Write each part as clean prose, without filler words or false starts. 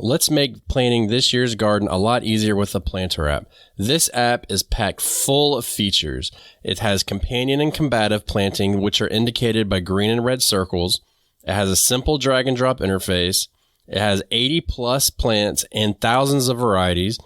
Let's make planting this year's garden a lot easier with the Planter app. This app is packed full of features. It has companion and combative planting, which are indicated by green and red circles. It has a simple drag and drop interface. It has 80 plus plants and thousands of varieties.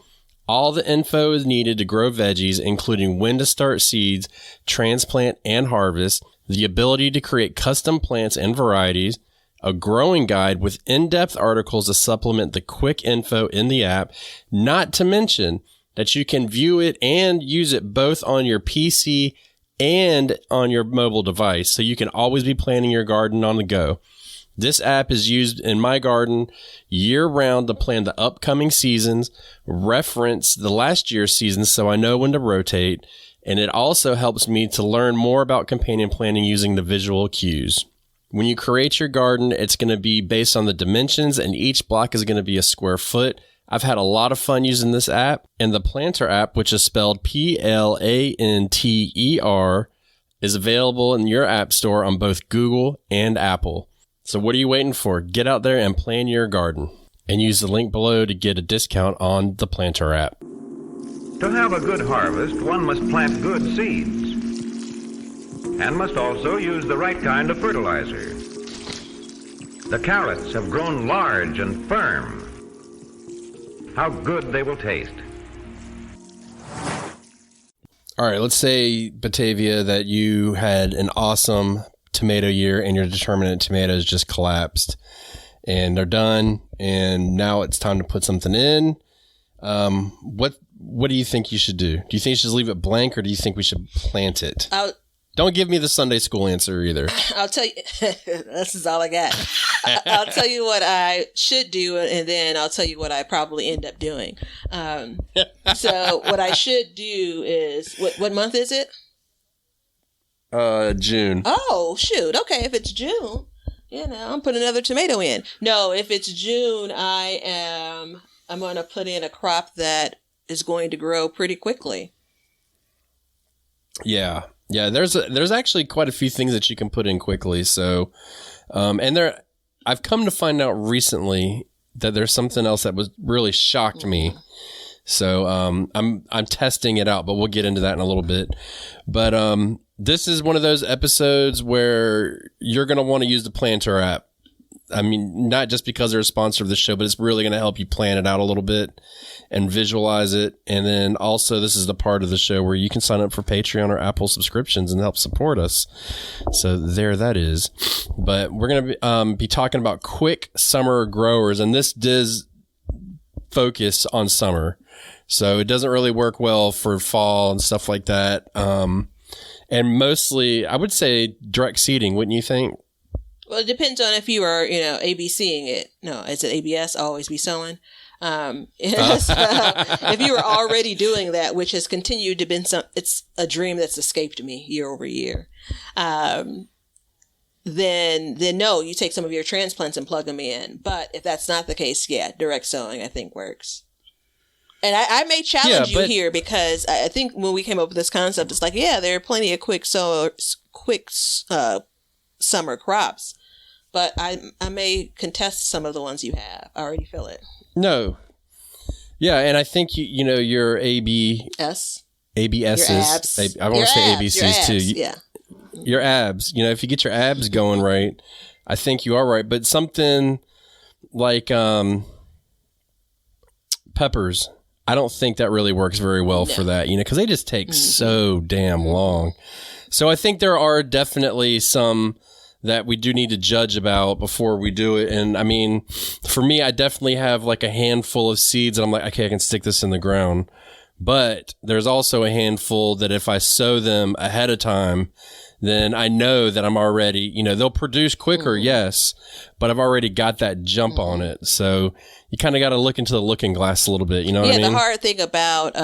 All the info is needed to grow veggies, including when to start seeds, transplant, and harvest, the ability to create custom plants and varieties, a growing guide with in-depth articles to supplement the quick info in the app, not to mention that you can view it and use it both on your PC and on your mobile device, so you can always be planting your garden on the go. This app is used in my garden year-round to plan the upcoming seasons, reference the last year's seasons so I know when to rotate, and it also helps me to learn more about companion planting using the visual cues. When you create your garden, it's going to be based on the dimensions, and each block is going to be a square foot. I've had a lot of fun using this app, and the Planter app, which is spelled Planter, is available in your app store on both Google and Apple. So what are you waiting for? Get out there and plan your garden, and use the link below to get a discount on the Planter app. To have a good harvest, one must plant good seeds and must also use the right kind of fertilizer. The carrots have grown large and firm. How good they will taste. All right, let's say, Batavia, that you had an awesome tomato year and your determinate tomatoes just collapsed and they're done, and now it's time to put something in. What do you think you should do? Do you think you should leave it blank, or do you think we should plant it? Don't give me the Sunday school answer either. I'll tell you, this is all I got. I'll tell you what I should do, and then I'll tell you what I probably end up doing. So what I should do is, what month is it? June. Oh, shoot. Okay, if it's June, I'm putting another tomato in. No, if it's June, I'm going to put in a crop that is going to grow pretty quickly. Yeah. Yeah, there's actually quite a few things that you can put in quickly. So, I've come to find out recently that there's something else that was really shocked me. So, I'm testing it out, but we'll get into that in a little bit. But this is one of those episodes where you're going to want to use the Planter app. I mean, not just because they're a sponsor of the show, but it's really going to help you plan it out a little bit and visualize it. And then also, this is the part of the show where you can sign up for Patreon or Apple subscriptions and help support us. So there that is. But we're going to be talking about quick summer growers, and this does focus on summer. So it doesn't really work well for fall and stuff like that. And mostly, I would say direct seeding, wouldn't you think? Well, it depends on if you are, ABCing it. No, is it ABS? Always be sowing. If you are already doing that, which has continued to be it's a dream that's escaped me year over year. Then no, you take some of your transplants and plug them in. But if that's not the case, yeah, direct sowing I think works. And I may challenge you here, because I think when we came up with this concept, it's like, yeah, there are plenty of quick summer crops, but I may contest some of the ones you have. I already feel it. No. Yeah, and I think your ABSs. Your abs. I want to say ABCs too. Yeah. Your abs. If you get your abs going right, I think you are right. But something like peppers, I don't think that really works very well for that, because they just take so damn long. So I think there are definitely some that we do need to judge about before we do it. And I mean, for me, I definitely have like a handful of seeds and I'm like, okay, I can stick this in the ground. But there's also a handful that if I sow them ahead of time, then I know that I'm already, they'll produce quicker, yes, but I've already got that jump on it. So you kind of got to look into the looking glass a little bit, what I mean? Yeah, the hard thing about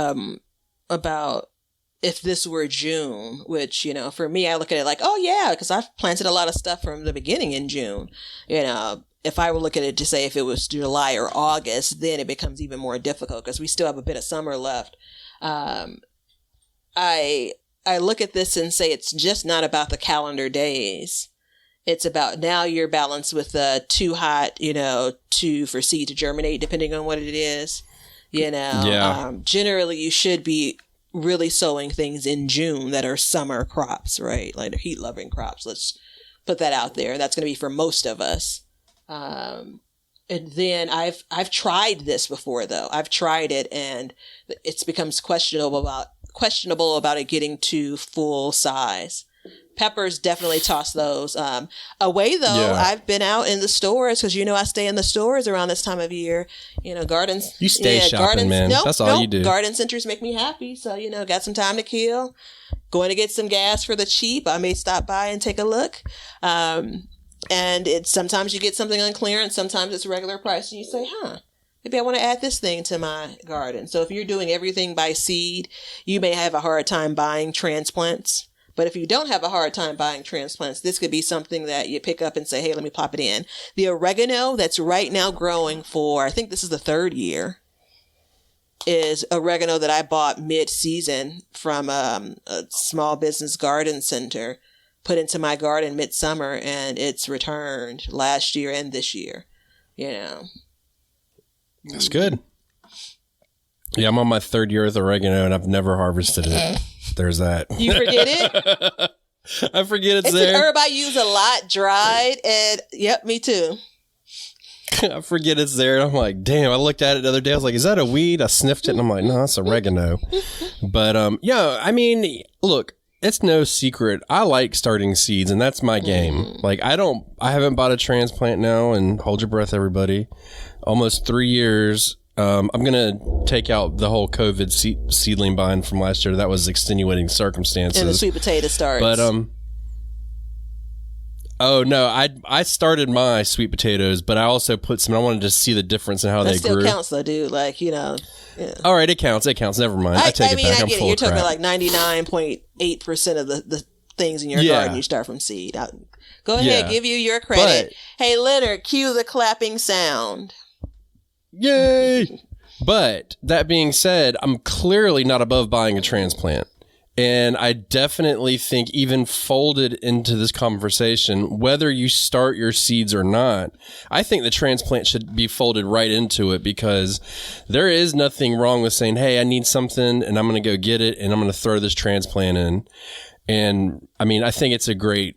if this were June, which, for me, I look at it like, oh, yeah, because I've planted a lot of stuff from the beginning in June. If I would look at it to say if it was July or August, then it becomes even more difficult because we still have a bit of summer left. I look at this and say it's just not about the calendar days. It's about now you're balanced with too hot, for seed to germinate, depending on what it is. Generally you should be really sowing things in June that are summer crops, right? Like heat loving crops. Let's put that out there. That's going to be for most of us. And then I've tried this before though. I've tried it and it becomes questionable about it getting to full size. Peppers, definitely toss those away though. Yeah. I've been out in the stores because I stay in the stores around this time of year. Gardens. You stay shopping, man. That's all you do. Garden centers make me happy. So got some time to kill. Going to get some gas for the cheap. I may stop by and take a look. And it's sometimes you get something on clearance. Sometimes it's regular price, and you say, maybe I want to add this thing to my garden. So if you're doing everything by seed, you may have a hard time buying transplants. But if you don't have a hard time buying transplants, this could be something that you pick up and say, hey, let me pop it in. The oregano that's right now growing for, I think this is the 3rd year, is oregano that I bought mid-season from a small business garden center, put into my garden midsummer, and it's returned last year and this year. That's good. Yeah, I'm on my 3rd year with oregano, and I've never harvested it. There's that. You forget it? I forget it's there. An herb I use a lot, dried, and yep, me too. I forget it's there, and I'm like, damn, I looked at it the other day. I was like, is that a weed? I sniffed it, and I'm like, no, that's oregano. But, look, it's no secret. I like starting seeds, and that's my game. Like, I haven't bought a transplant now, and hold your breath, everybody. Almost 3 years. I'm going to take out the whole COVID seedling buying from last year. That was extenuating circumstances. And the sweet potato starts. But, oh, no, I started my sweet potatoes, but I also put some, I wanted to see the difference in how they grew. That still counts though, dude. Like, Yeah. All right, it counts. Never mind. I take it back. I get it. You're talking like 99.8% of the things in your garden you start from seed. Go ahead, give you your credit. Hey, Leonard, cue the clapping sound. Yay! But that being said, I'm clearly not above buying a transplant. And I definitely think even folded into this conversation, whether you start your seeds or not, I think the transplant should be folded right into it because there is nothing wrong with saying, hey, I need something and I'm going to go get it and I'm going to throw this transplant in. And I mean, I think it's a great,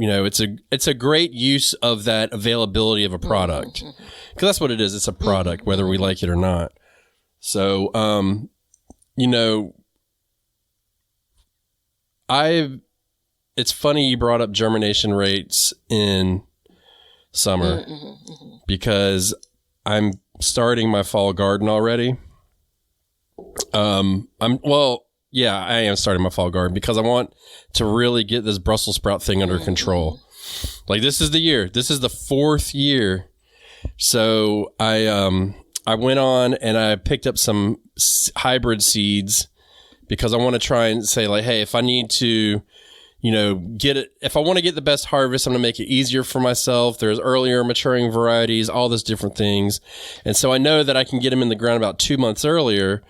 it's a great use of that availability of a product because that's what it is. It's a product, whether we like it or not. So, it's funny you brought up germination rates in summer because I'm starting my fall garden already. I am starting my fall garden because I want to really get this Brussels sprout thing under control. Like this is the year. This is the 4th year. So I went on and I picked up some hybrid seeds because I want to try and say like, hey, if I need to, get it, if I want to get the best harvest, I'm going to make it easier for myself. There's earlier maturing varieties, all those different things. And so I know that I can get them in the ground about 2 months earlier.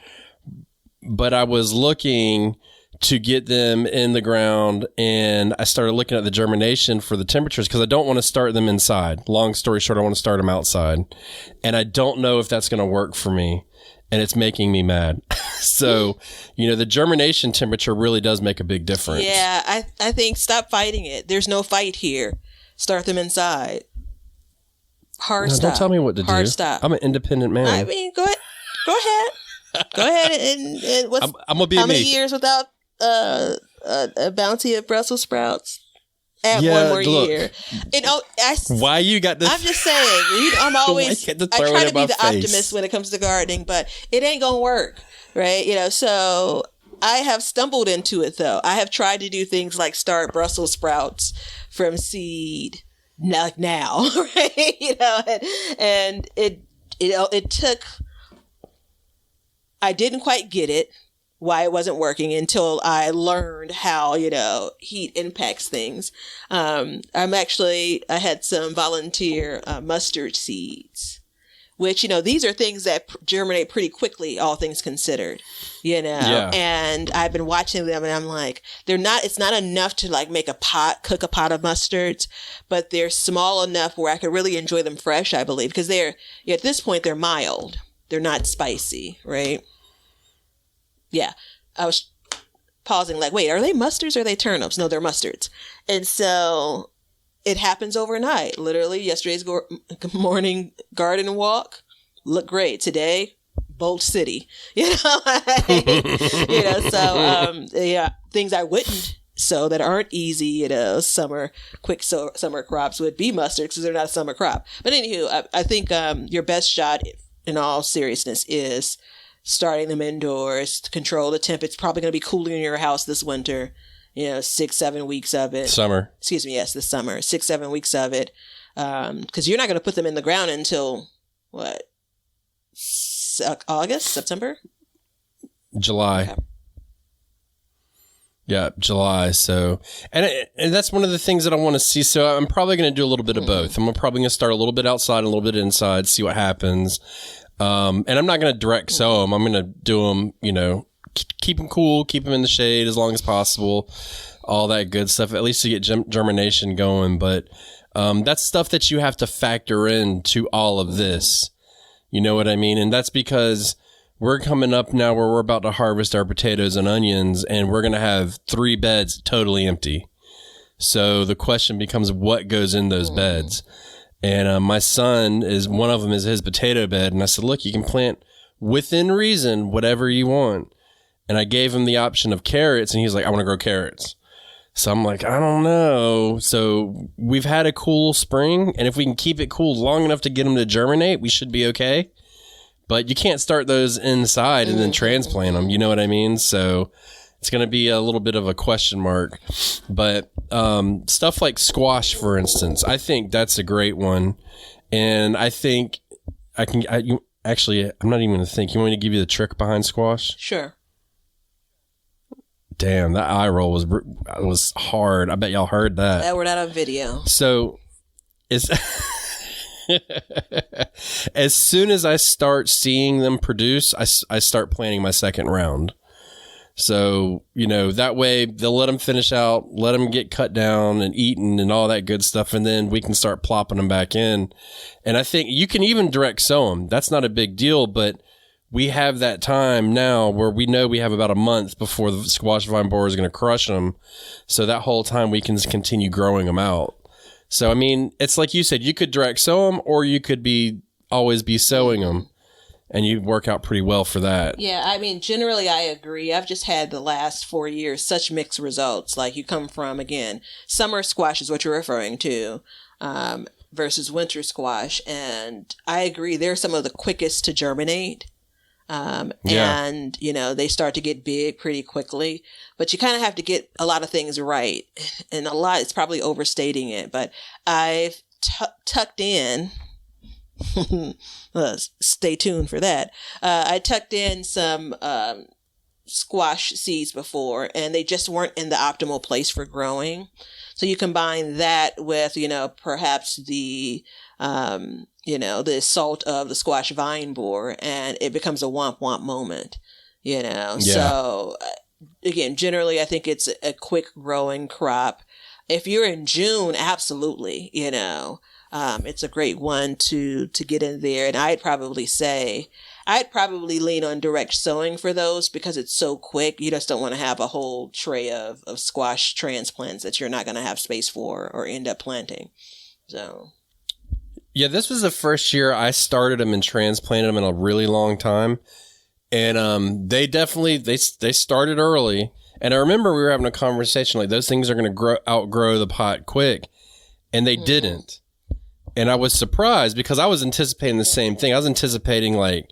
But I was looking to get them in the ground and I started looking at the germination for the temperatures because I don't want to start them inside. Long story short, I want to start them outside. And I don't know if that's going to work for me. And it's making me mad. So, the germination temperature really does make a big difference. Yeah, I think stop fighting it. There's no fight here. Start them inside. Stop. Don't tell me what to do. Stop. I'm an independent man. I mean, go ahead. Go ahead and what's I'm gonna be how many years without a bounty of Brussels sprouts? Add one more year. Why you got this? I'm just saying. I'm always. I try to be the optimist when it comes to gardening, but it ain't gonna work, right? So I have stumbled into it though. I have tried to do things like start Brussels sprouts from seed, now, right? And it took. I didn't quite get it, why it wasn't working until I learned how, heat impacts things. I had some volunteer mustard seeds, which, these are things that germinate pretty quickly, all things considered, Yeah. and I've been watching them and I'm like, it's not enough to like cook a pot of mustards, but they're small enough where I could really enjoy them fresh, I believe, because at this point, they're mild. They're not spicy, right? Yeah. I was pausing like, wait, are they mustards or are they turnips? No, they're mustards. And so it happens overnight. Literally, yesterday's morning garden walk looked great. Today, Bolt City. So things I wouldn't sow that aren't easy, summer crops would be mustards because they're not a summer crop. But anywho, I think your best shot, in all seriousness, is starting them indoors to control the temp. It's probably going to be cooler in your house this winter. 6-7 weeks of it. Summer. Excuse me. Yes, this summer. 6-7 weeks of it. Because you're not going to put them in the ground until what? August, September, July. Okay. Yeah, July. So, and that's one of the things that I want to see. So I'm probably going to do a little bit of both. I'm probably going to start a little bit outside and a little bit inside, see what happens. And I'm not going to direct sow them. I'm going to do them, keep them cool, keep them in the shade as long as possible, all that good stuff, at least to get germination going. But that's stuff that you have to factor into all of this. You know what I mean? And that's because we're coming up now where we're about to harvest our potatoes and onions, and we're going to have 3 beds totally empty. So the question becomes, what goes in those beds? And my son, one of them is his potato bed. And I said, look, you can plant within reason whatever you want. And I gave him the option of carrots, and he's like, I want to grow carrots. So I'm like, I don't know. So we've had a cool spring, and if we can keep it cool long enough to get them to germinate, we should be okay. But you can't start those inside and then transplant them. You know what I mean? So it's going to be a little bit of a question mark. But stuff like squash, for instance, I think that's a great one. And I think I'm not even going to think. You want me to give you the trick behind squash? Sure. Damn, that eye roll was hard. I bet y'all heard that. That we're not on video. So it's as soon as I start seeing them produce, I start planning my second round. So, that way they'll let them finish out, let them get cut down and eaten and all that good stuff. And then we can start plopping them back in. And I think you can even direct sow them. That's not a big deal, but we have that time now where we know we have about a month before the squash vine borer is going to crush them. So that whole time we can continue growing them out. So, I mean, it's like you said, you could direct sow them, or you could always be sowing them, and you'd work out pretty well for that. Yeah, I mean, generally I agree. I've just had the last 4 years such mixed results. Like you come from, again, summer squash is what you're referring to, versus winter squash. And I agree, they're some of the quickest to germinate. And, they start to get big pretty quickly, but you kind of have to get a lot of things right. And it's probably overstating it, but I've tucked in, stay tuned for that. I tucked in some, squash seeds before, and they just weren't in the optimal place for growing. So you combine that with, perhaps the assault of the squash vine borer, and it becomes a womp womp moment, Yeah. So again, generally I think it's a quick growing crop. If you're in June, absolutely, it's a great one to get in there. And I'd probably lean on direct sowing for those because it's so quick. You just don't want to have a whole tray of squash transplants that you're not going to have space for or end up planting. So. Yeah, this was the first year I started them and transplanted them in a really long time. And they definitely, they started early. And I remember we were having a conversation like those things are going to outgrow the pot quick. And they didn't. And I was surprised because I was anticipating the same thing. I was anticipating like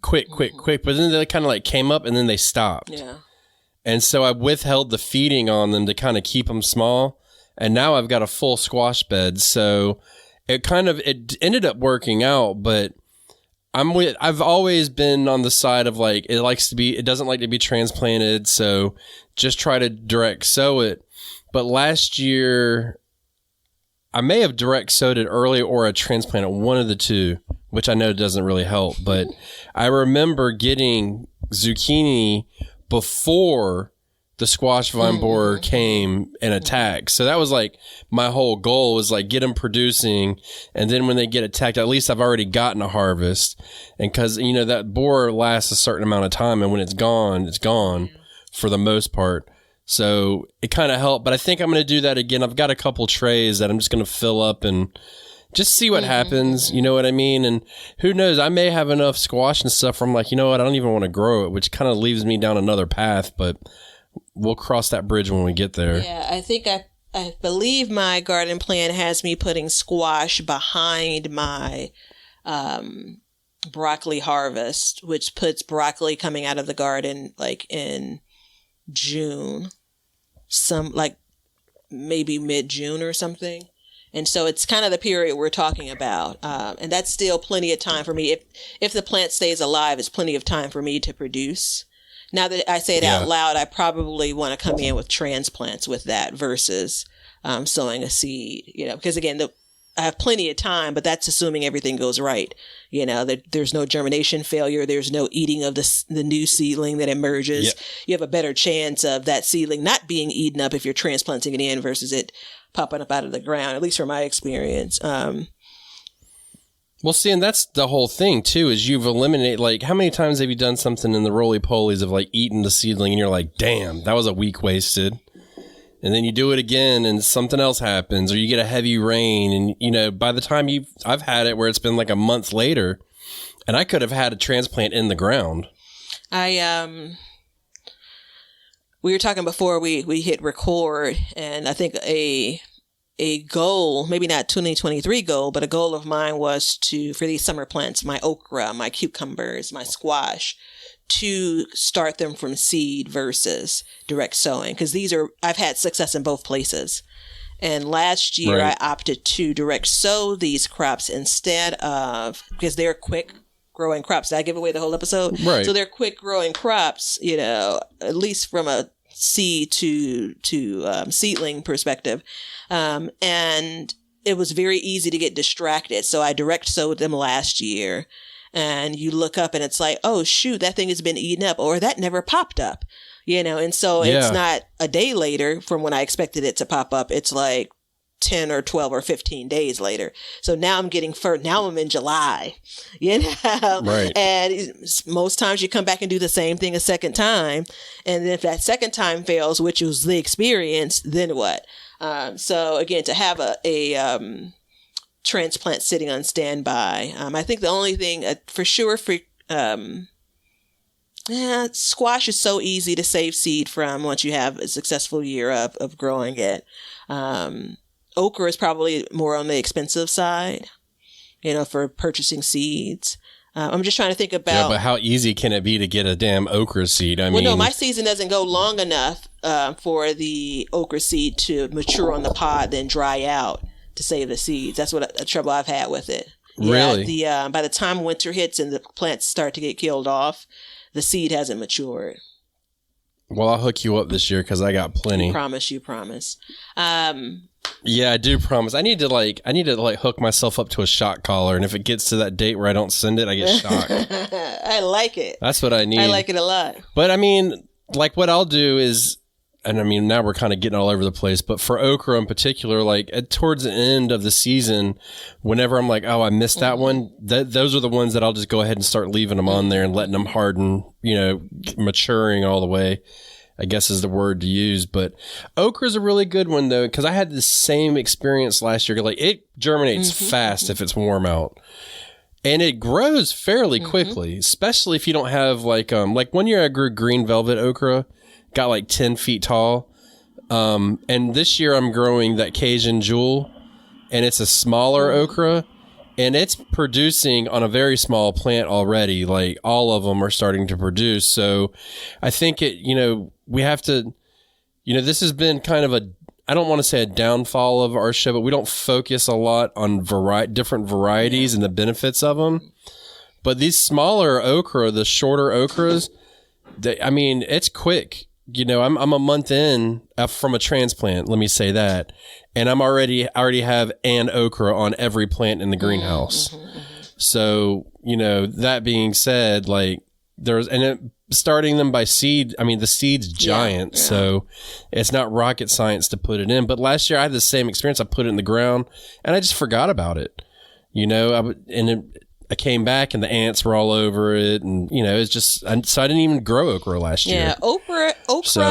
quick. But then they kind of like came up and then they stopped. Yeah. And so I withheld the feeding on them to kind of keep them small. And now I've got a full squash bed. So it ended up working out, but I've always been on the side of like, it doesn't like to be transplanted. So just try to direct sow it. But last year I may have direct sowed it early or a transplanted, one of the two, which I know doesn't really help. But I remember getting zucchini before the squash vine borer came and attacked. So that was like my whole goal was like get them producing. And then when they get attacked, at least I've already gotten a harvest. And because, you know, that borer lasts a certain amount of time. And when it's gone for the most part. So it kind of helped. But I think I'm going to do that again. I've got a couple trays that I'm just going to fill up and just see what happens. You know what I mean? And who knows? I may have enough squash and stuff where I'm like, you know what? I don't even want to grow it, which kind of leaves me down another path. But we'll cross that bridge when we get there. Yeah, I think I believe my garden plan has me putting squash behind my broccoli harvest, which puts broccoli coming out of the garden like in June, maybe mid-June or something. And so it's kind of the period we're talking about. And that's still plenty of time for me. If the plant stays alive, it's plenty of time for me to produce. Now that I say it out loud, I probably want to come in with transplants with that versus sowing a seed, you know, because again, I have plenty of time, but that's assuming everything goes right. You know, there's no germination failure. There's no eating of the new seedling that emerges. Yep. You have a better chance of that seedling not being eaten up if you're transplanting it in versus it popping up out of the ground, at least from my experience. Well, see, and that's the whole thing, too, is you've eliminated, like, how many times have you done something in the roly-polies of, like, eating the seedling, and you're like, damn, that was a week wasted. And then you do it again, and something else happens, or you get a heavy rain, and, you know, by the time I've had it where it's been, like, a month later, and I could have had a transplant in the ground. We were talking before we hit record, and I think a goal, maybe not 2023 goal, but a goal of mine was for these summer plants, my okra, my cucumbers, my squash, to start them from seed versus direct sowing. Because I've had success in both places. And last year I opted to direct sow these crops instead of, because they're quick growing crops. Did I give away the whole episode? Right. So they're quick growing crops, you know, at least from a seed to seedling perspective. And it was very easy to get distracted. So I direct sowed them last year, and you look up and it's like, oh shoot, that thing has been eaten up, or that never popped up, you know? And so it's not a day later from when I expected it to pop up. It's like 10 or 12 or 15 days later. So now I'm now I'm in July, you know, right. And most times you come back and do the same thing a second time. And then if that second time fails, which was the experience, then what? So again, to have a transplant sitting on standby, I think the only thing for sure squash is so easy to save seed from once you have a successful year of growing it. Okra is probably more on the expensive side, you know, for purchasing seeds. I'm just trying to think about. Yeah, but how easy can it be to get a damn okra seed? No, my season doesn't go long enough for the okra seed to mature on the pod, then dry out to save the seeds. That's what a trouble I've had with it. Really? Yeah, by the time winter hits and the plants start to get killed off, the seed hasn't matured. Well, I'll hook you up this year because I got plenty. You promise. Yeah, I do promise. I need to hook myself up to a shock collar, and if it gets to that date where I don't send it, I get shocked. I like it. That's what I need. I like it a lot. But I mean, like what I'll do is, and I mean, now we're kind of getting all over the place, but for okra in particular, like towards the end of the season, whenever I'm like, oh, I missed that one, those are the ones that I'll just go ahead and start leaving them on there and letting them harden, you know, maturing all the way, I guess is the word to use. But okra is a really good one, though, because I had the same experience last year. Like, it germinates fast if it's warm out. And it grows fairly quickly, especially if you don't have like 1 year I grew green velvet okra, got like 10 feet tall. And this year I'm growing that Cajun Jewel, and it's a smaller okra, and it's producing on a very small plant already. Like, all of them are starting to produce. So I think we have to, this has been kind of I don't want to say a downfall of our show, but we don't focus a lot on different varieties and the benefits of them. But these smaller okra, the shorter okras, it's quick. you know, I'm a month in from a transplant. Let me say that, and I already have an okra on every plant in the greenhouse. So, you know, that being said, like starting them by seed, I mean, the seed's giant, so it's not rocket science to put it in. But last year I had the same experience. I put it in the ground and I just forgot about it, you know, I came back and the ants were all over it, and, you know, it's just, so I didn't even grow okra last year. Yeah, okra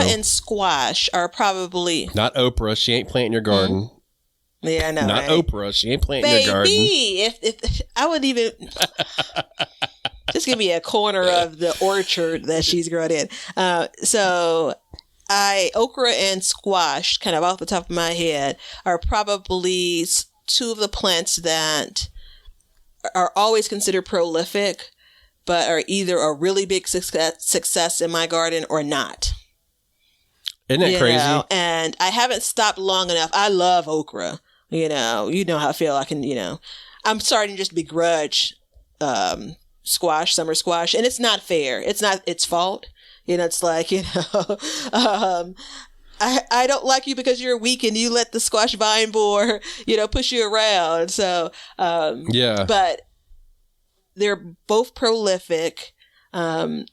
and squash are probably... Not Oprah. She ain't planting your garden. Yeah, I know. Not right? Oprah. She ain't planting your garden. Baby, if I would even just give me a corner of the orchard that she's grown in. So okra and squash, kind of off the top of my head, are probably two of the plants that are always considered prolific, but are either a really big success in my garden or not. Isn't that crazy? Know? And I haven't stopped long enough. I love okra. You know how I feel. I'm starting to just begrudge squash, summer squash, and it's not fair. It's not its fault. You know, it's like, you know, I don't like you because you're weak and you let the squash vine borer, you know, push you around. So, but they're both prolific. I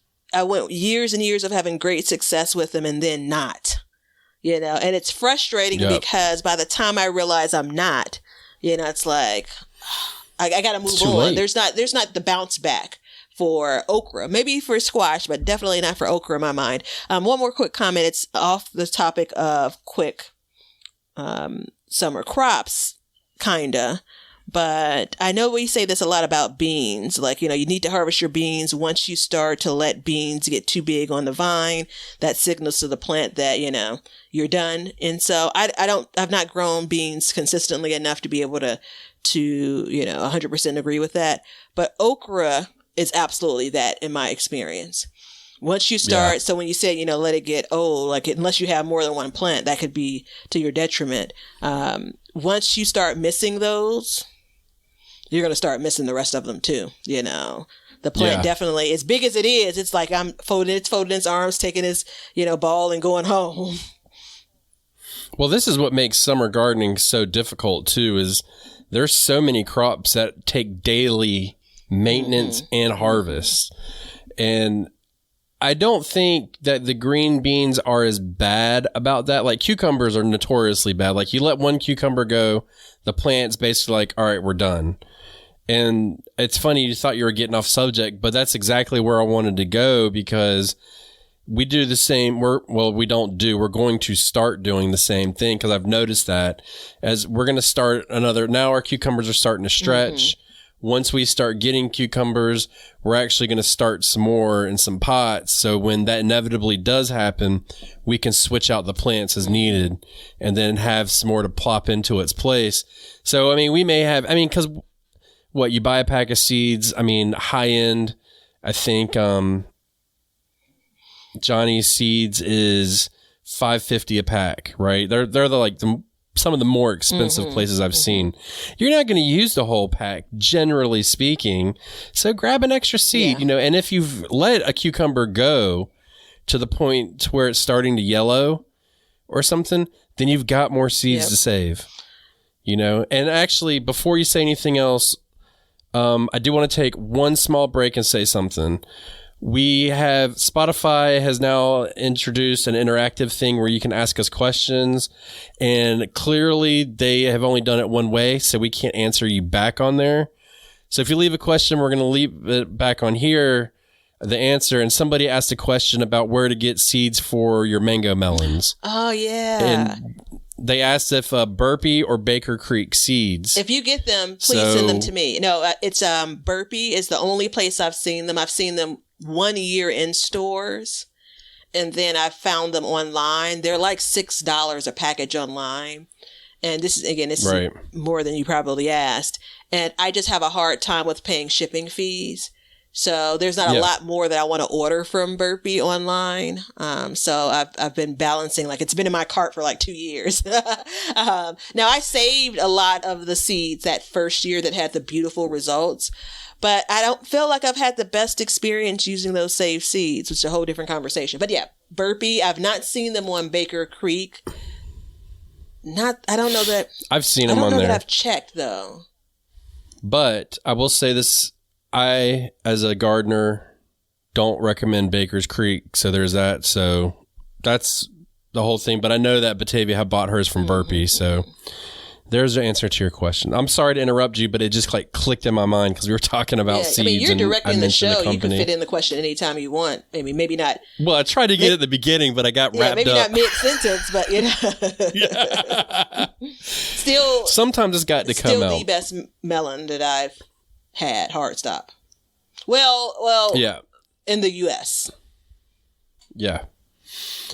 went years and years of having great success with them and then not. You know, and it's frustrating because by the time I realize I'm not, you know, it's like, I got to move on. Late. There's not the bounce back for okra, maybe for squash, but definitely not for okra in my mind. One more quick comment. It's off the topic of quick summer crops, kinda. But I know we say this a lot about beans. Like, you know, you need to harvest your beans once you start to let beans get too big on the vine. That signals to the plant that, you know, you're done. And so I've not grown beans consistently enough to be able to, you know, 100% agree with that. But okra is absolutely that in my experience. Once you start, so when you say, you know, let it get old, like unless you have more than one plant, that could be to your detriment. Once you start missing those, you're going to start missing the rest of them too. You know, the plant definitely, as big as it is, it's like it's folding its arms, taking its, you know, ball and going home. Well, this is what makes summer gardening so difficult too, is there's so many crops that take daily maintenance and harvest. And I don't think that the green beans are as bad about that. Like cucumbers are notoriously bad. Like you let one cucumber go, the plant's basically like, all right, we're done. And it's funny, you thought you were getting off subject, but that's exactly where I wanted to go, because we do the same. We're going to start doing the same thing, because I've noticed that as we're going to start now our cucumbers are starting to stretch. Once we start getting cucumbers, we're actually going to start some more in some pots. So when that inevitably does happen, we can switch out the plants as needed and then have some more to plop into its place. So, I mean, because what, you buy a pack of seeds, I mean, high end, I think, Johnny's Seeds is $5.50 a pack, right? They're some of the more expensive places I've seen. You're not going to use the whole pack, generally speaking. So grab an extra seed, you know, and if you've let a cucumber go to the point to where it's starting to yellow or something, then you've got more seeds to save, you know. And actually, before you say anything else, I do want to take one small break and say something. Spotify has now introduced an interactive thing where you can ask us questions, and clearly they have only done it one way, so we can't answer you back on there. So if you leave a question, we're going to leave it back on here, the answer. And somebody asked a question about where to get seeds for your mango melons. Oh, yeah. And they asked if Burpee or Baker Creek seeds. If you get them, please send them to me. No, it's Burpee is the only place I've seen them. I've seen them 1 year in stores, and then I found them online. They're like $6 a package online. And this is right. More than you probably asked. And I just have a hard time with paying shipping fees. So there's not a lot more that I want to order from Burpee online. So I've been balancing, like it's been in my cart for like 2 years. Now I saved a lot of the seeds that first year that had the beautiful results, but I don't feel like I've had the best experience using those saved seeds, which is a whole different conversation. But yeah, Burpee. I've not seen them on Baker Creek. I don't know that I've seen them on there. That I've checked though. But I will say this: I, as a gardener, don't recommend Baker's Creek. So there's that. So that's the whole thing. But I know that Batavia have bought hers from Burpee. So there's the answer to your question. I'm sorry to interrupt you, but it just like clicked in my mind because we were talking about seeds. I mean, you're directing the show. You can fit in the question anytime you want. I mean, maybe not. Well, I tried to get at the beginning, but I got wrapped maybe up. Maybe not mid-sentence, but still. Sometimes it's got to come out. Still the best melon that I've had. Hard stop. Well. Yeah. In the U.S. Yeah.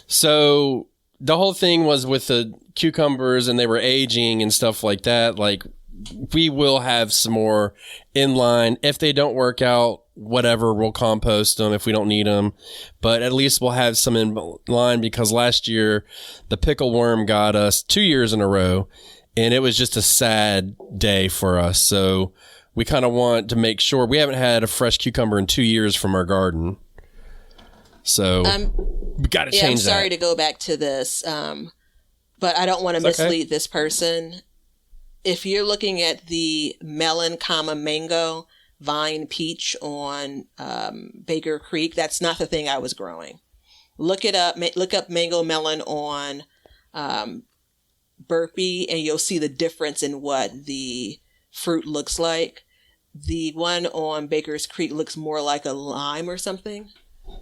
So the whole thing was with the cucumbers and they were aging and stuff like that. Like, we will have some more in line. If they don't work out, whatever, we'll compost them if we don't need them. But at least we'll have some in line, because last year the pickle worm got us 2 years in a row, and it was just a sad day for us. So we kind of want to make sure we haven't had a fresh cucumber in 2 years from our garden. So we got to change that. I'm sorry to go back to this, but I don't want to mislead this person. If you're looking at the melon, mango, vine, peach on Baker Creek, that's not the thing I was growing. Look it up. Look up mango melon on Burpee, and you'll see the difference in what the fruit looks like. The one on Baker's Creek looks more like a lime or something,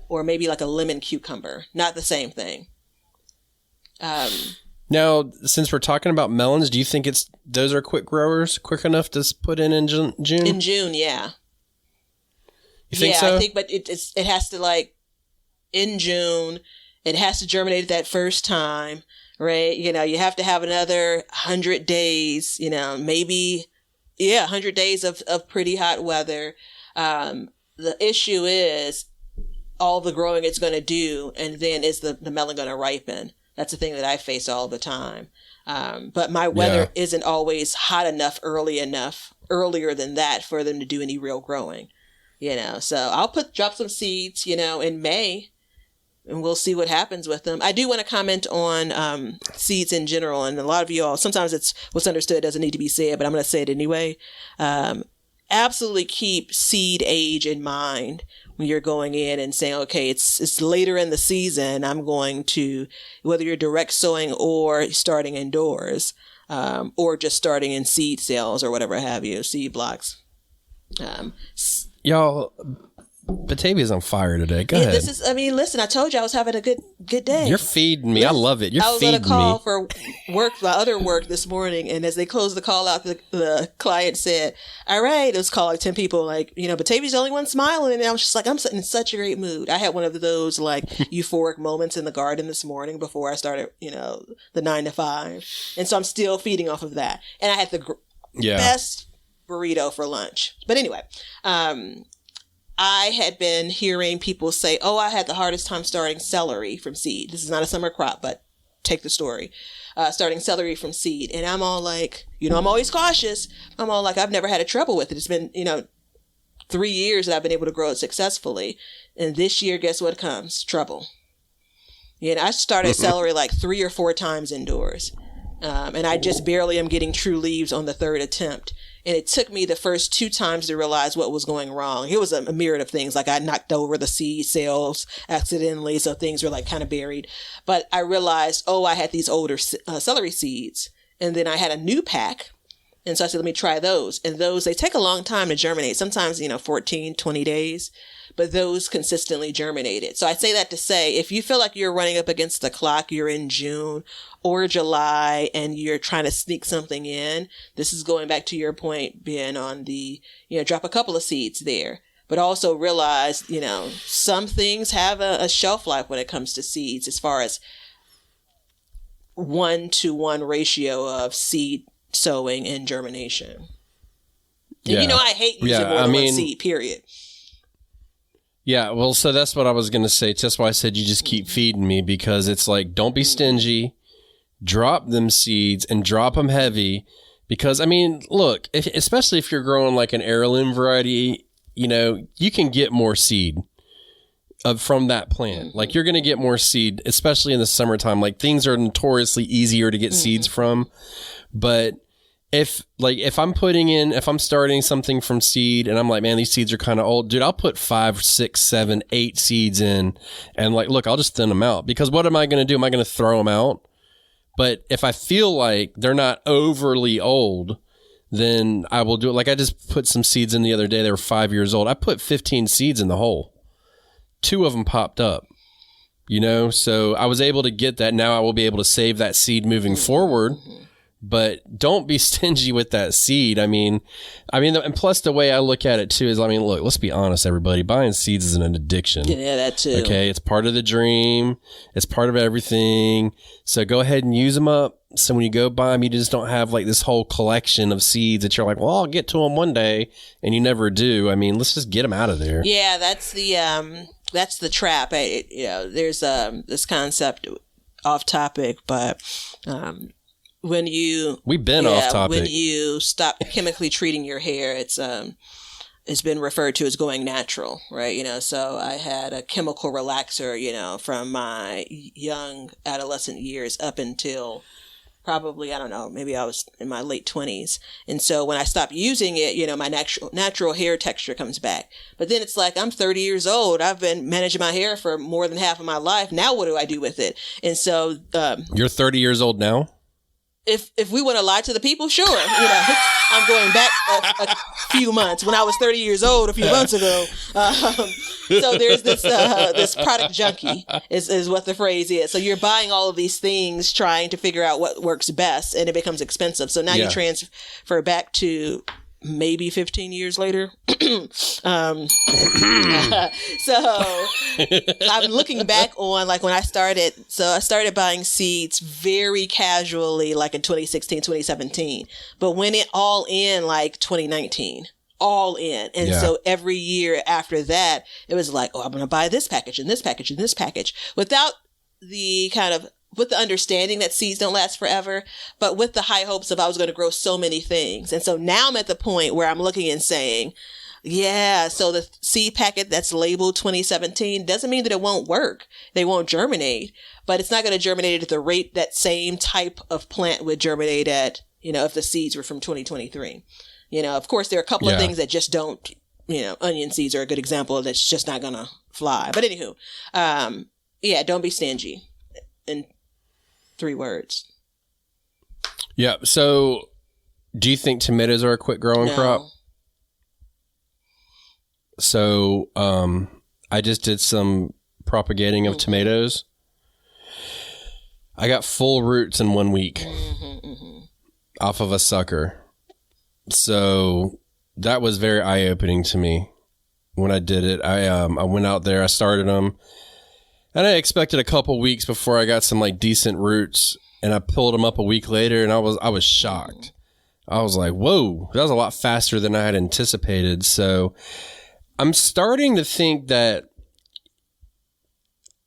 or maybe like a lemon cucumber. Not the same thing. Now, since we're talking about melons, do you think those are quick growers, quick enough to put in June? In June, yeah. You think so? Yeah, I think, but it has to, in June, it has to germinate that first time, right? You know, you have to have another 100 days, maybe, 100 days of pretty hot weather. The issue is all the growing it's going to do, and then is the melon going to ripen? That's the thing that I face all the time. But my weather isn't always hot enough earlier than that for them to do any real growing, So I'll drop some seeds, in May, and we'll see what happens with them. I do want to comment on seeds in general, and a lot of you all, sometimes it's what's understood doesn't need to be said, but I'm going to say it anyway. Absolutely keep seed age in mind when you're going in and saying, okay, it's later in the season. I'm going to, whether you're direct sowing or starting indoors, or just starting in seed sales or whatever have you, seed blocks. Y'all, Batavia's on fire today. Go ahead. Listen, I told you I was having a good day. You're feeding me. I love it. You're feeding me. I was on a call for my other work this morning, and as they closed the call out, the client said, all right, it was called 10 people, Batavia's the only one smiling, and I was just like, I'm sitting in such a great mood. I had one of those euphoric moments in the garden this morning before I started, the 9 to 5. And so I'm still feeding off of that. And I had the best burrito for lunch. But anyway, I had been hearing people say, I had the hardest time starting celery from seed. This is not a summer crop, but take the story. Starting celery from seed. And I'm all like, I'm always cautious. I'm all like, I've never had a trouble with it. It's been, 3 years that I've been able to grow it successfully. And this year, guess what comes? Trouble. I started celery 3 or 4 times indoors. And I just barely am getting true leaves on the third attempt. And it took me the first 2 times to realize what was going wrong. It was a myriad of things. I knocked over the seed cells accidentally, so things were kind of buried. But I realized, I had these older celery seeds. And then I had a new pack. And so I said, let me try those. And those, they take a long time to germinate. Sometimes, 14, 20 days. But those consistently germinated. So I say that to say, if you feel like you're running up against the clock, you're in June or July, and you're trying to sneak something in, this is going back to your point being on the, drop a couple of seeds there. But also realize, some things have a shelf life when it comes to seeds, as far as 1-to-1 ratio of seed sowing and germination. And I hate using more than one seed, period. Yeah, well, so that's what I was going to say. That's why I said you just keep feeding me, because it's don't be stingy. Drop them seeds and drop them heavy, because, look, especially if you're growing an heirloom variety, you can get more seed. from that plant. Like you're going to get more seed, especially in the summertime. Like things are notoriously easier to get seeds from. But if I'm starting something from seed and I'm like, man, these seeds are kind of old, dude, I'll put 5, 6, 7, 8 seeds in and like, look, I'll just thin them out, because what am I going to do? Am I going to throw them out? But if I feel like they're not overly old, then I will do it. Like I just put some seeds in the other day. They were 5 years old. I put 15 seeds in the hole. 2 of them popped up, so I was able to get that. Now I will be able to save that seed moving forward, but don't be stingy with that seed. I mean, and plus the way I look at it too is, look, let's be honest, everybody, buying seeds is an addiction. Yeah, that too. Okay. It's part of the dream. It's part of everything. So go ahead and use them up. So when you go buy them, you just don't have like this whole collection of seeds that you're like, well, I'll get to them one day, and you never do. Let's just get them out of there. Yeah, that's the trap. There's this concept off topic, but we've been off topic. When you stop chemically treating your hair, it's been referred to as going natural, right? So I had a chemical relaxer, from my young adolescent years up until probably, I don't know, maybe I was in my late 20s. And so when I stopped using it, my natural hair texture comes back. But then it's like, I'm 30 years old. I've been managing my hair for more than half of my life. Now what do I do with it? And so... You're 30 years old now? If we want to lie to the people, sure. I'm going back a few months when I was 30 years old a few months ago. So there's this product junkie is what the phrase is. So you're buying all of these things, trying to figure out what works best, and it becomes expensive. So now you transfer back to maybe 15 years later. So I'm looking back on like when I started buying seeds very casually, like in 2016, 2017, but went it all in like 2019. All in. And so every year after that, it was like, oh, I'm going to buy this package and this package and this package, without with the understanding that seeds don't last forever, but with the high hopes of I was going to grow so many things. And so now I'm at the point where I'm looking and saying, yeah, so the seed packet that's labeled 2017 doesn't mean that it won't work. They won't germinate, but it's not going to germinate at the rate that same type of plant would germinate at, if the seeds were from 2023. Of course, there are a couple of things that just don't, onion seeds are a good example that's just not going to fly. But anywho, don't be stingy. In 3 words. Yeah. So do you think tomatoes are a quick growing crop? So I just did some propagating of tomatoes. I got full roots in 1 week off of a sucker. So that was very eye-opening to me when I did it. I went out there, I started them, and I expected a couple weeks before I got some like decent roots, and I pulled them up a week later, and I was shocked. I was like, whoa, that was a lot faster than I had anticipated. So I'm starting to think that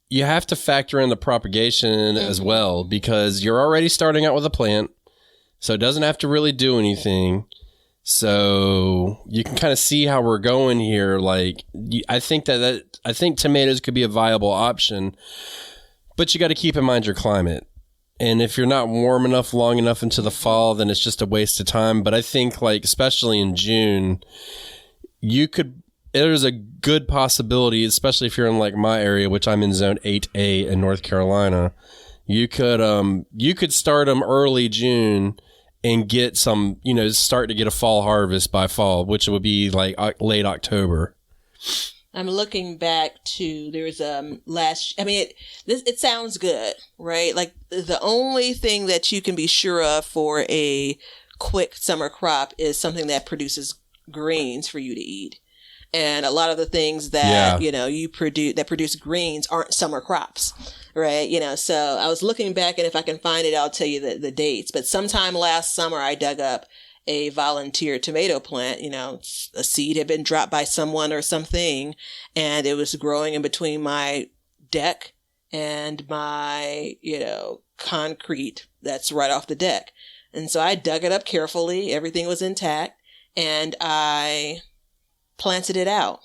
you have to factor in the propagation as well, because you're already starting out with a plant, so it doesn't have to really do anything. So you can kind of see how we're going here. Like, I think I think tomatoes could be a viable option, but you got to keep in mind your climate. And if you're not warm enough long enough into the fall, then it's just a waste of time. But I think, like, especially in June, there's a good possibility, especially if you're in like my area, which I'm in zone 8A in North Carolina, you could start them early June and get some, start to get a fall harvest by fall, which would be like late October. I'm looking back to, there's it sounds good, right? Like the only thing that you can be sure of for a quick summer crop is something that produces greens for you to eat. And a lot of the things that, you produce greens aren't summer crops, right? So I was looking back, and if I can find it, I'll tell you the dates. But sometime last summer, I dug up a volunteer tomato plant. A seed had been dropped by someone or something, and it was growing in between my deck and my, concrete that's right off the deck. And so I dug it up carefully. Everything was intact, and I planted it out.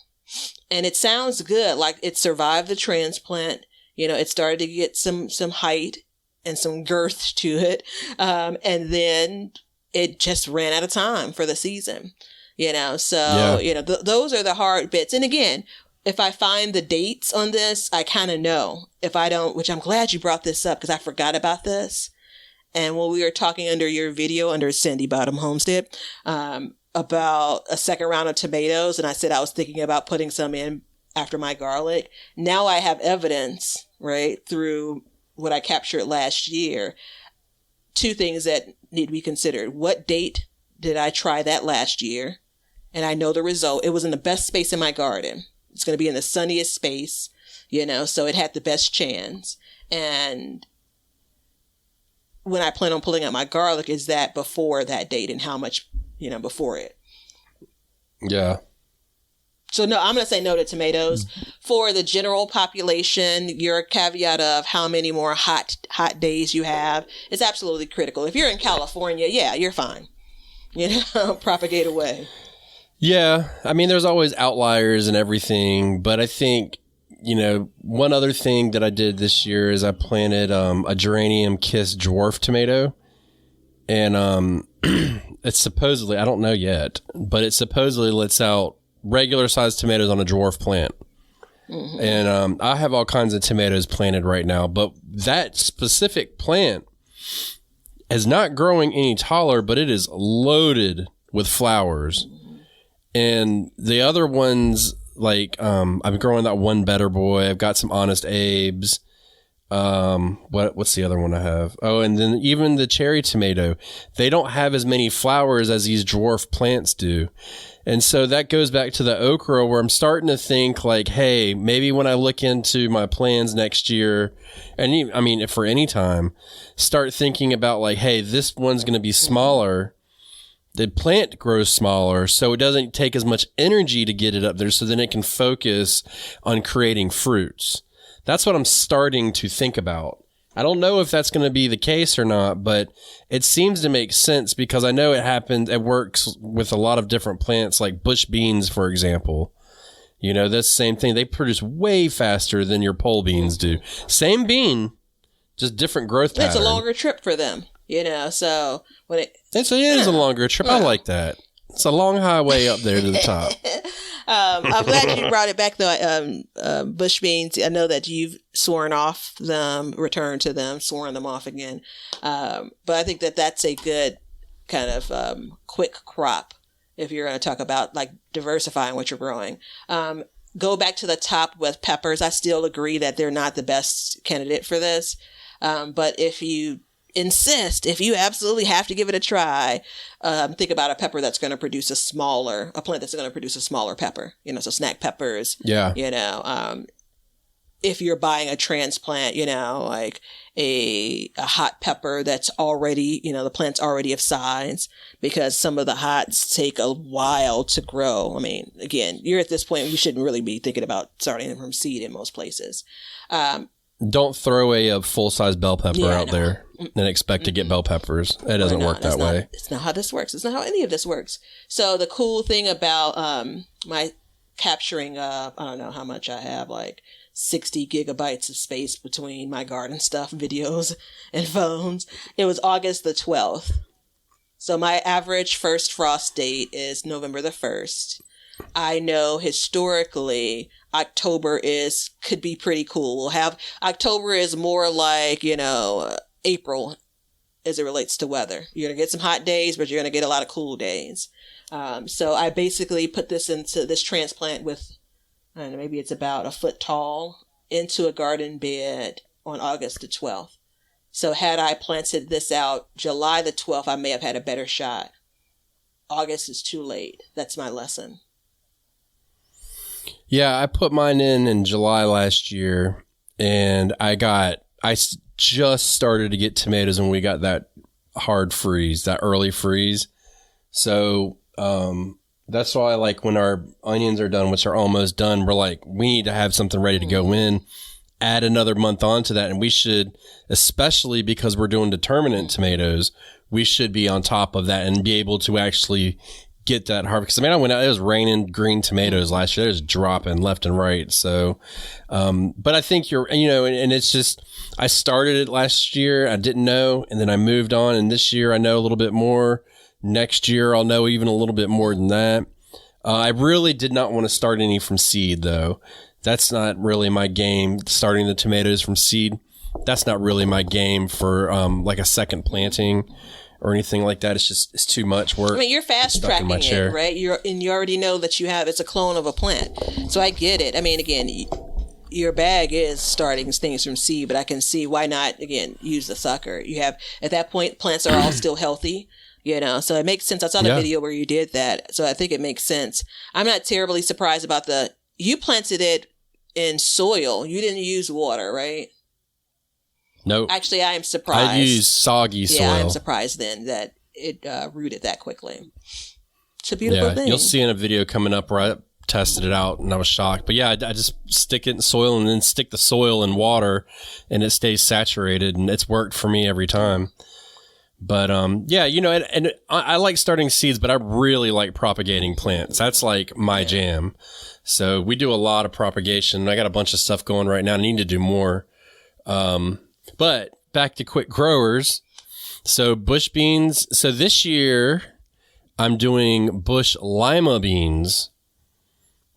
And it sounds good. Like it survived the transplant. You know, it started to get some height and some girth to it. And then it just ran out of time for the season, you know? So, you know, those are the hard bits. And again, if I find the dates on this, I kind of know. If I don't, which I'm glad you brought this up because I forgot about this. And when we were talking under your video, under Sandy Bottom Homestead, about a second round of tomatoes, and I said I was thinking about putting some in after my garlic. Now I have evidence, right, through what I captured last year. Two things that need to be considered. What date did I try that last year? And I know the result. It was in the best space in my garden. It's going to be in the sunniest space, you know, so it had the best chance. And when I plan on pulling out my garlic, is that before that date and how much, you know, before it? Yeah. So no, I'm going to say no to tomatoes. For the general population, your caveat of how many more hot days you have is absolutely critical. If you're in California, yeah, you're fine. You know, propagate away. Yeah, I mean, there's always outliers and everything, but I think, you know, one other thing that I did this year is I planted a geranium kiss dwarf tomato, and it's supposedly, I don't know yet, but it supposedly lets out regular sized tomatoes on a dwarf plant. Mm-hmm. And I have all kinds of tomatoes planted right now, but that specific plant is not growing any taller, but it is loaded with flowers. And the other ones, like, I'm growing that one Better Boy. I've got some Honest Abe's. What's the other one I have? Oh, and then even the cherry tomato, they don't have as many flowers as these dwarf plants do. And so that goes back to the okra, where I'm starting to think like, hey, maybe when I look into my plans next year, and I mean, for any time, start thinking about like, hey, this one's going to be smaller. The plant grows smaller, so it doesn't take as much energy to get it up there, so then it can focus on creating fruits. That's what I'm starting to think about. I don't know if that's going to be the case or not, but it seems to make sense because I know it works with a lot of different plants, like bush beans, for example. You know, that's the same thing. They produce way faster than your pole beans do. Same bean, just different growth pattern. It's a longer trip for them, you know, so when it is a longer trip. I like that. It's a long highway up there to the top. I'm glad you brought it back, though. Bush beans, I know that you've sworn off them, returned to them, sworn them off again. But I think that that's a good kind of quick crop if you're going to talk about like diversifying what you're growing. Go back to the top with peppers. I still agree that they're not the best candidate for this. But if you insist, if you absolutely have to give it a try, think about a pepper that's going to produce a plant that's going to produce a smaller pepper, you know, so snack peppers. Yeah. You know, if you're buying a transplant, you know, like a hot pepper that's already, you know, the plant's already of size, because some of the hots take a while to grow. I mean, again, you're at this point, you shouldn't really be thinking about starting from seed in most places. Don't throw a full-size bell pepper out there and expect to get bell peppers. It doesn't work that way. It's not how this works. It's not how any of this works. So the cool thing about my capturing, I don't know how much I have, like 60 gigabytes of space between my garden stuff, videos, and phones. It was August the 12th. So my average first frost date is November the 1st. I know historically October could be pretty cool. October is more like, you know, April as it relates to weather. You're going to get some hot days, but you're going to get a lot of cool days. So I basically put this into this transplant with, I don't know, maybe it's about a foot tall, into a garden bed on August the 12th. So had I planted this out July the 12th, I may have had a better shot. August is too late. That's my lesson. Yeah, I put mine in July last year, and I just started to get tomatoes when we got that hard freeze, that early freeze. So that's why, like, when our onions are done, which are almost done, we're like, we need to have something ready to go in, add another month onto that. And we should, especially because we're doing determinate tomatoes, we should be on top of that and be able to actually get that harvest. 'Cause, I mean, I went out, it was raining green tomatoes last year. It was dropping left and right. So, but I think and it's just, I started it last year. I didn't know. And then I moved on. And this year I know a little bit more. Next year I'll know even a little bit more than that. I really did not want to start any from seed though. That's not really my game. Starting the tomatoes from seed. That's not really my game for, like a second planting or anything like that. It's too much work. I mean, you're fast tracking it, right? You already know that it's a clone of a plant. So I get it. I mean, again, your bag is starting things from seed, but I can see why not, again, use the sucker. You have, at that point, plants are all still healthy, so it makes sense. I saw the video where you did that. So I think it makes sense. I'm not terribly surprised about you planted it in soil. You didn't use water, right? Nope. Actually, I am surprised. I use soggy soil. Yeah, I'm surprised then that it rooted that quickly. It's a beautiful thing. You'll see in a video coming up where I tested it out and I was shocked. But yeah, I just stick it in soil and then stick the soil in water and it stays saturated, and it's worked for me every time. But and I like starting seeds, but I really like propagating plants. That's like my jam. So we do a lot of propagation. I got a bunch of stuff going right now. I need to do more. But back to quick growers. So bush beans. So this year I'm doing bush lima beans.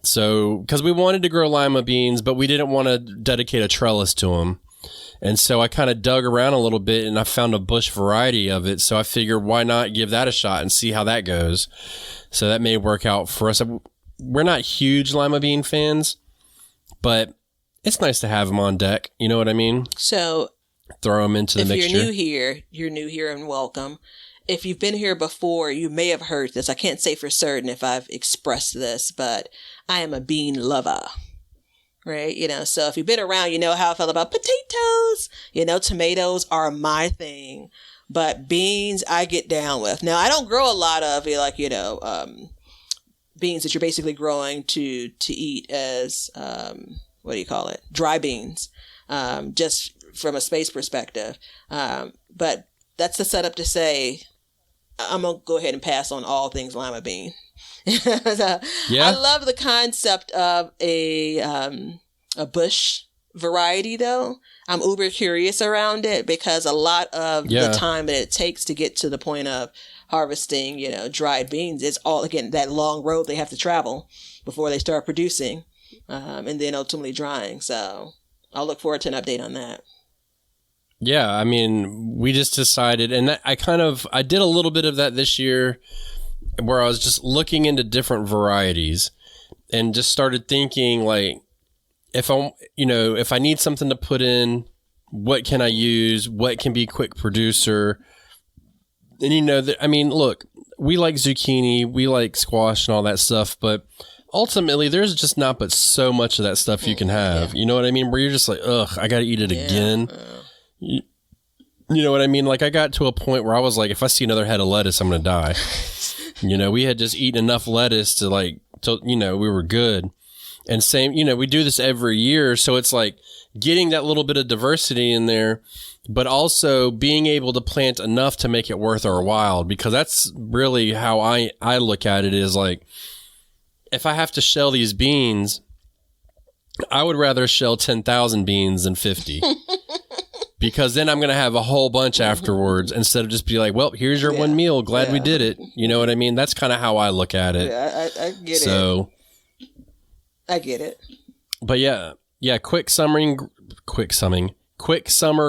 So, because we wanted to grow lima beans, but we didn't want to dedicate a trellis to them. And so I kind of dug around a little bit and I found a bush variety of it. So I figured, why not give that a shot and see how that goes? So that may work out for us. We're not huge lima bean fans, but it's nice to have them on deck. You know what I mean? So throw them into the mixture. If you're new here and welcome. If you've been here before, you may have heard this. I can't say for certain if I've expressed this, but I am a bean lover. Right? So if you've been around, you know how I felt about potatoes. Tomatoes are my thing, but beans I get down with. Now, I don't grow a lot of beans that you're basically growing to eat as, dry beans, just from a space perspective. But that's the setup to say, I'm going to go ahead and pass on all things lima bean. I love the concept of a bush variety, though. I'm uber curious around it because a lot of the time that it takes to get to the point of harvesting, dried beans, it's all, again, that long road they have to travel before they start producing, and then ultimately drying. So I'll look forward to an update on that. Yeah, I mean, we just decided, and I did a little bit of that this year where I was just looking into different varieties and just started thinking, like, if I need something to put in, what can I use? What can be quick producer? And look, we like zucchini, we like squash and all that stuff, but ultimately there's just not but so much of that stuff you can have. You know what I mean? Where you're just like, ugh, I got to eat it again. You know what I mean? Like, I got to a point where I was like, if I see another head of lettuce, I'm going to die. We had just eaten enough lettuce to we were good. And same, we do this every year. So it's like getting that little bit of diversity in there, but also being able to plant enough to make it worth our while, because that's really how I look at it, is like, if I have to shell these beans, I would rather shell 10,000 beans than 50. Because then I'm going to have a whole bunch afterwards, instead of just be like, well, here's your one meal. Glad we did it. You know what I mean? That's kind of how I look at it. Yeah, I get it. So I get it. But yeah, quick summer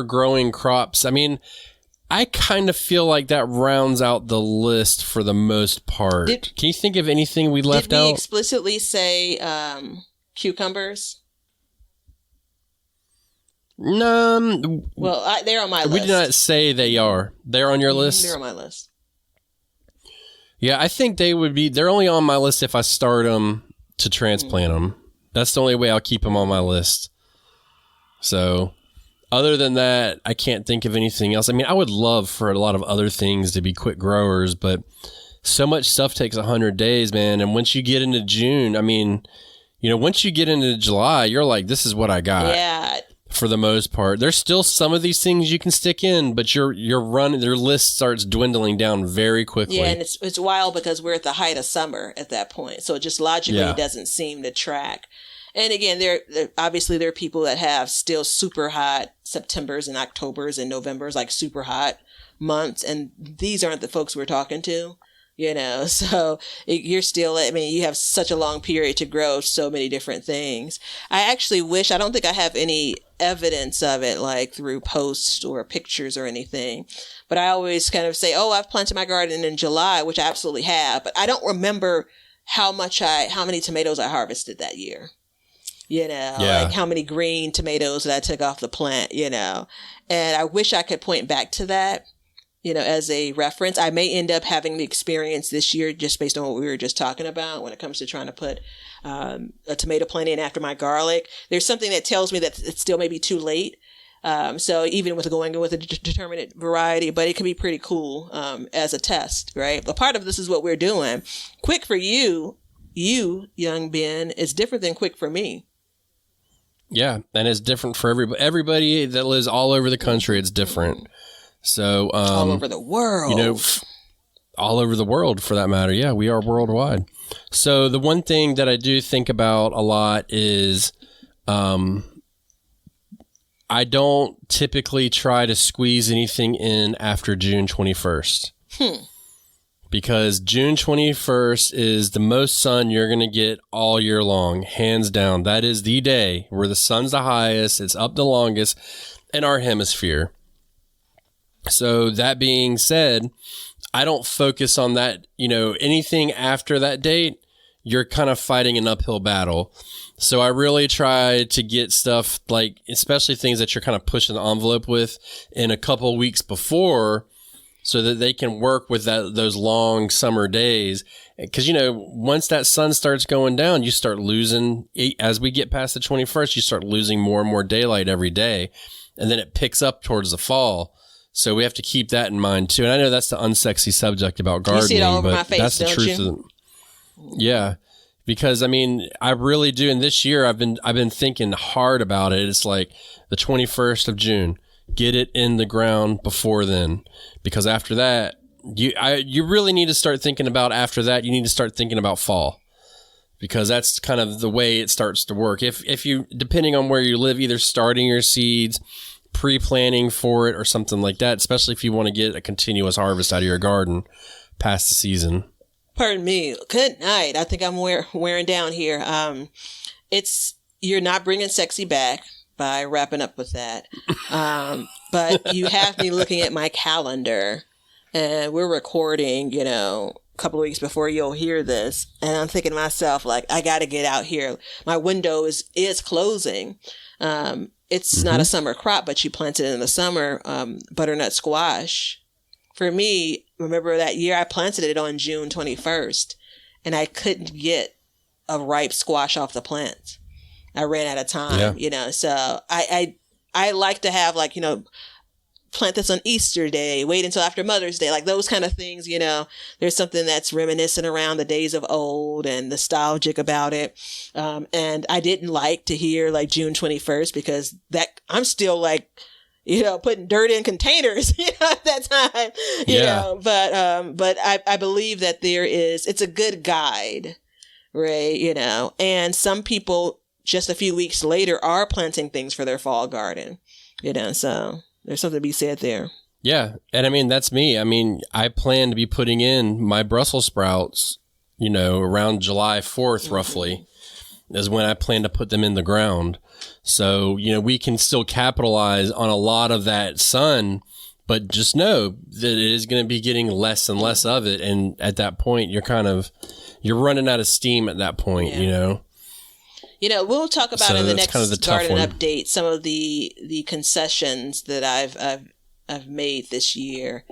growing crops. I mean, I kind of feel like that rounds out the list for the most part. Can you think of anything we left out? Did we explicitly say cucumbers? No. Well, they're on my list. We did not say they are. They're on your list? They're on my list. Yeah, I think they would be. They're only on my list if I start them to transplant them. That's the only way I'll keep them on my list. So, other than that, I can't think of anything else. I mean, I would love for a lot of other things to be quick growers, but so much stuff takes 100 days, man. And once you get into June, I mean, once you get into July, you're like, this is what I got. Yeah. for the most part. There's still some of these things you can stick in, but your list starts dwindling down very quickly. Yeah, and it's wild because we're at the height of summer at that point, so it just logically doesn't seem to track. And again, there obviously there are people that have still super hot Septembers and Octobers and Novembers, like super hot months, and these aren't the folks we're talking to. So you're still, you have such a long period to grow so many different things. I actually I don't think I have any evidence of it, like through posts or pictures or anything, but I always kind of say, oh, I've planted my garden in July, which I absolutely have, but I don't remember how many tomatoes I harvested that year. Like how many green tomatoes that I took off the plant, and I wish I could point back to that. As a reference. I may end up having the experience this year just based on what we were just talking about when it comes to trying to put a tomato plant in after my garlic. There's something that tells me that it still may be too late. So even with going with a determinate variety, but it can be pretty cool as a test, right? But part of this is what we're doing. Quick for you, young Ben, is different than quick for me. Yeah, and it's different for everybody. Everybody that lives all over the country, it's different. So, all over the world, all over the world for that matter. Yeah, we are worldwide. So the one thing that I do think about a lot is, I don't typically try to squeeze anything in after June 21st. Because June 21st is the most sun you're going to get all year long, hands down. That is the day where the sun's the highest. It's up the longest in our hemisphere. So that being said, I don't focus on that, anything after that date, you're kind of fighting an uphill battle. So I really try to get stuff like, especially things that you're kind of pushing the envelope with in a couple of weeks before so that they can work with those long summer days. Because, once that sun starts going down, you start losing, as we get past the 21st, you start losing more and more daylight every day. And then it picks up towards the fall. So we have to keep that in mind too. And I know that's the unsexy subject about gardening, you see it all over but my face, that's the truth of it. Yeah. Because I really do. And this year I've been thinking hard about it. It's like the 21st of June, get it in the ground before then. Because after that, you really need to start thinking about after that. You need to start thinking about fall. Because that's kind of the way it starts to work. If you, depending on where you live, either starting your seeds, pre-planning for it or something like that, especially if you want to get a continuous harvest out of your garden past the season. Pardon me. Good night. I think I'm wearing down here. You're not bringing sexy back by wrapping up with that. But you have me looking at my calendar and we're recording, a couple of weeks before you'll hear this. And I'm thinking to myself, like, I got to get out here. My window is closing. It's not a summer crop, but you planted in the summer, butternut squash. For me, remember that year I planted it on June 21st and I couldn't get a ripe squash off the plant. I ran out of time, so I like to have plant this on Easter Day, wait until after Mother's Day, like those kind of things, there's something that's reminiscent around the days of old and nostalgic about it. And I didn't like to hear like June 21st because that I'm still like, putting dirt in containers, at that time, but I believe that it's a good guide, right? And some people just a few weeks later are planting things for their fall garden, so there's something to be said there. Yeah. And that's me. I plan to be putting in my Brussels sprouts, around July 4th, roughly, is when I plan to put them in the ground. So, we can still capitalize on a lot of that sun, but just know that it is going to be getting less and less of it. And at that point, you're running out of steam at that point, We'll talk about in the next kind of the garden one. update some of the concessions that I've made this year,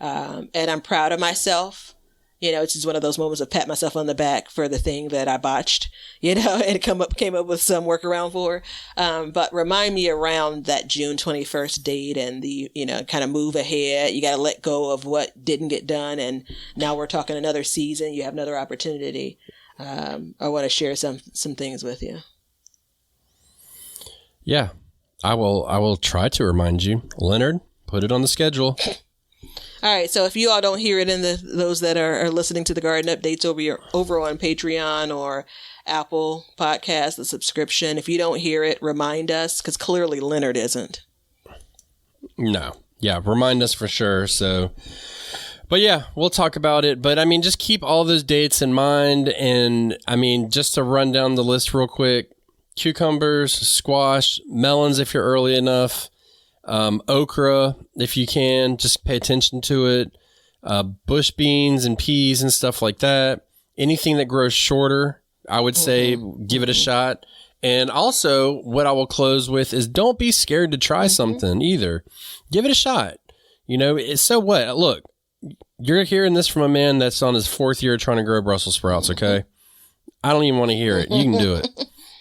and I'm proud of myself. It's just one of those moments of pat myself on the back for the thing that I botched, and came up with some workaround for. But remind me around that June 21st date and the kind of move ahead. You got to let go of what didn't get done, and now we're talking another season. You have another opportunity. I want to share some things with you. Yeah. I will try to remind you. Leonard, put it on the schedule. All right, so if you all don't hear it in those that are listening to the garden updates over on Patreon or Apple Podcasts, the subscription, if you don't hear it, remind us, because clearly Leonard isn't. No. Yeah, remind us for sure. So, but yeah, we'll talk about it. But I mean, just keep all those dates in mind. And I mean, just to run down the list real quick, cucumbers, squash, melons if you're early enough, okra if you can, just pay attention to it, bush beans and peas and stuff like that. Anything that grows shorter, I would say give it a shot. And also what I will close with is don't be scared to try something either. Give it a shot. You know, so what? Look, you're hearing this from a man that's on his 4th year trying to grow Brussels sprouts, okay? I don't even want to hear it. You can do it.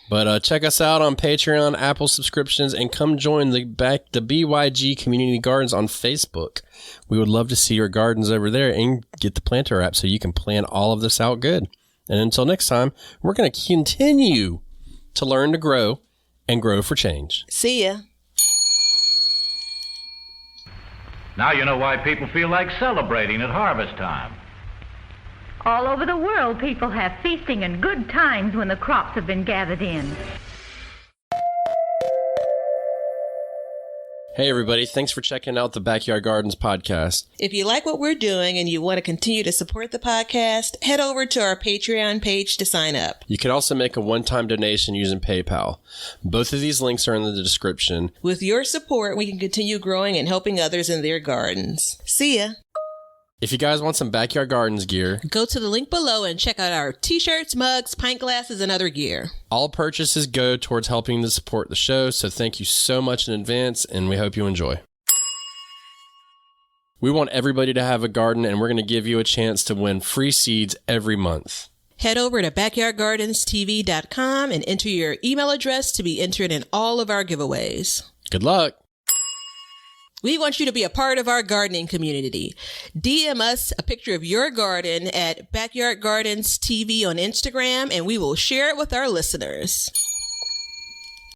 But check us out on Patreon, Apple subscriptions, and come join the BYG Community Gardens on Facebook. We would love to see your gardens over there and get the planter app so you can plan all of this out good. And until next time, we're going to continue to learn to grow and grow for change. See ya. Now you know why people feel like celebrating at harvest time. All over the world, people have feasting and good times when the crops have been gathered in. Hey, everybody. Thanks for checking out the Backyard Gardens podcast. If you like what we're doing and you want to continue to support the podcast, head over to our Patreon page to sign up. You can also make a one-time donation using PayPal. Both of these links are in the description. With your support, we can continue growing and helping others in their gardens. See ya. If you guys want some Backyard Gardens gear, go to the link below and check out our t-shirts, mugs, pint glasses, and other gear. All purchases go towards helping to support the show, so thank you so much in advance, and we hope you enjoy. We want everybody to have a garden, and we're going to give you a chance to win free seeds every month. Head over to backyardgardenstv.com and enter your email address to be entered in all of our giveaways. Good luck! We want you to be a part of our gardening community. DM us a picture of your garden at Backyard Gardens TV on Instagram, and we will share it with our listeners.